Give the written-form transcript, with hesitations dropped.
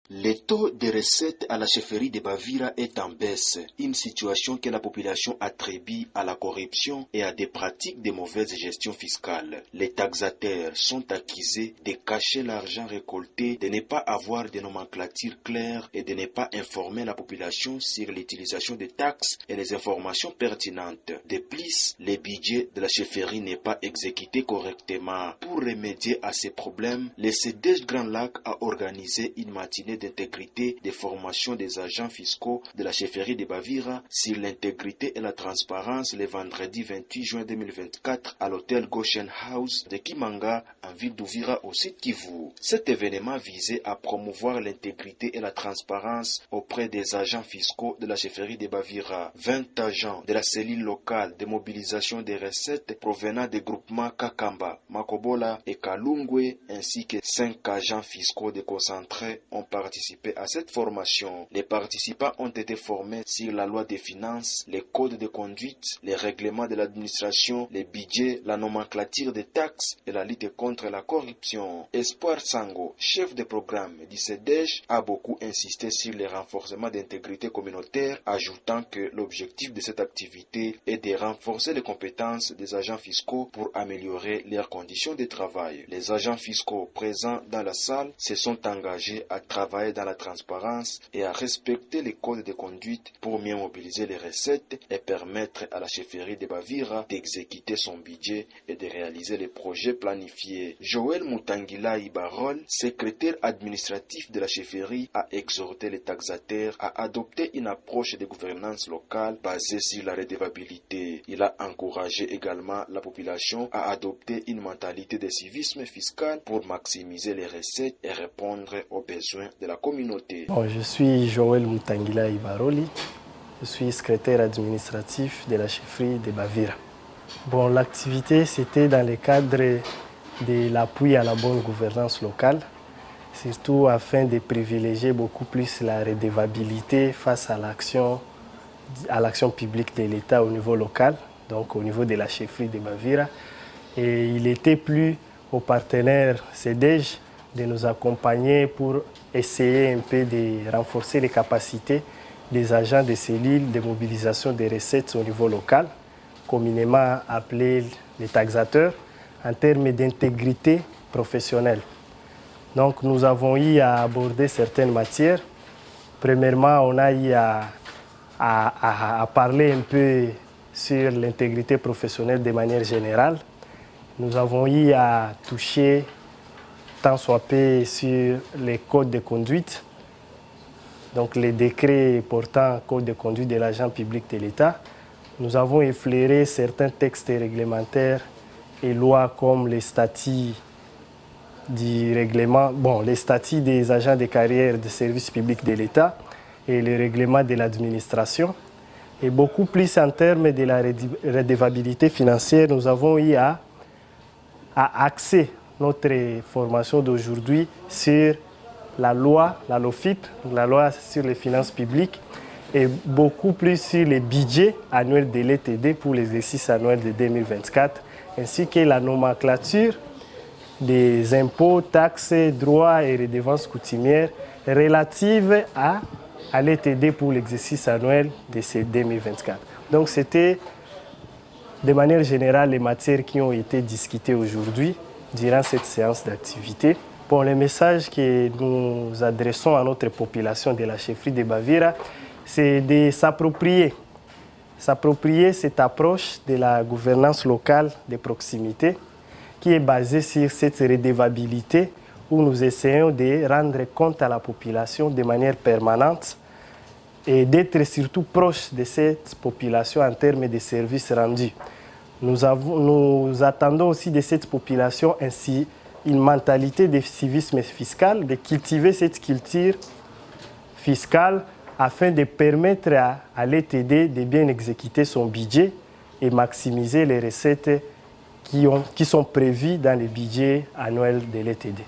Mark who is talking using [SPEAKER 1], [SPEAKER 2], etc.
[SPEAKER 1] Le taux de recettes à la chefferie de Bavira est en baisse, une situation que la population attribue à la corruption et à des pratiques de mauvaise gestion fiscale. Les taxateurs sont accusés de cacher l'argent récolté, de ne pas avoir de nomenclature claire et de ne pas informer la population sur l'utilisation des taxes et les informations pertinentes. De plus, le budget de la chefferie n'est pas exécuté correctement. Pour remédier à ces problèmes, le CEDEJ Grand Lac a organisé une matinée d'intégrité des formations des agents fiscaux de la chefferie de Bavira sur l'intégrité et la transparence le vendredi 28 juin 2024 à l'hôtel Goshen House de Kimanga en ville d'Uvira au sud Kivu. Cet événement visait à promouvoir l'intégrité et la transparence auprès des agents fiscaux de la chefferie de Bavira. 20 agents de la cellule locale de mobilisation des recettes provenant des groupements Kakamba, Makobola et Kalungwe ainsi que 5 agents fiscaux déconcentrés ont participé à cette formation. Les participants ont été formés sur la loi des finances, les codes de conduite, les règlements de l'administration, les budgets, la nomenclature des taxes et la lutte contre la corruption. Espoir Sango, chef de programme du CEDEJ, a beaucoup insisté sur le renforcement d'intégrité communautaire, ajoutant que l'objectif de cette activité est de renforcer les compétences des agents fiscaux pour améliorer leurs conditions de travail. Les agents fiscaux présents dans la salle se sont engagés à travailler dans la transparence et à respecter les codes de conduite pour mieux mobiliser les recettes et permettre à la chefferie de Bavira d'exécuter son budget et de réaliser les projets planifiés. Joël Mutangila Ibarol, secrétaire administratif de la chefferie, a exhorté les taxateurs à adopter une approche de gouvernance locale basée sur la redevabilité. Il a encouragé également la population à adopter une mentalité de civisme fiscal pour maximiser les recettes et répondre aux besoins de la communauté.
[SPEAKER 2] Bon, je suis Joël Mutangila Ibaroli, je suis secrétaire administratif de la chefferie de Bavira. Bon, l'activité c'était dans le cadre de l'appui à la bonne gouvernance locale, surtout afin de privilégier beaucoup plus la redevabilité face à l'action publique de l'État au niveau local, donc au niveau de la chefferie de Bavira. Et il était plu aux partenaires CEDEJ de nous accompagner pour essayer un peu de renforcer les capacités des agents des cellules de mobilisation des recettes au niveau local, communément appelés les taxateurs, en termes d'intégrité professionnelle. Donc nous avons eu à aborder certaines matières. Premièrement, on a eu à parler un peu sur l'intégrité professionnelle de manière générale. Nous avons eu à toucher tant soit peu sur les codes de conduite, donc les décrets portant code de conduite de l'agent public de l'État. Nous avons effleuré certains textes réglementaires et lois comme les statuts du règlement, les statuts des agents de carrière de services publics de l'État et les règlements de l'administration. Et beaucoup plus en termes de la redevabilité financière, nous avons eu à axer notre formation d'aujourd'hui sur la loi, la LOFIP, la loi sur les finances publiques, et beaucoup plus sur les budgets annuels de l'ETD pour l'exercice annuel de 2024, ainsi que la nomenclature des impôts, taxes, droits et redevances coutumières relatives à l'ETD pour l'exercice annuel de ce 2024. Donc c'était de manière générale les matières qui ont été discutées aujourd'hui durant cette séance d'activité. Bon, le message que nous adressons à notre population de la chefferie de Bavira, c'est de s'approprier cette approche de la gouvernance locale de proximité qui est basée sur cette redevabilité où nous essayons de rendre compte à la population de manière permanente et d'être surtout proche de cette population en termes de services rendus. Nous attendons aussi de cette population ainsi une mentalité de civisme fiscal, de cultiver cette culture fiscale afin de permettre à l'ETD de bien exécuter son budget et maximiser les recettes qui sont prévues dans le budget annuel de l'ETD.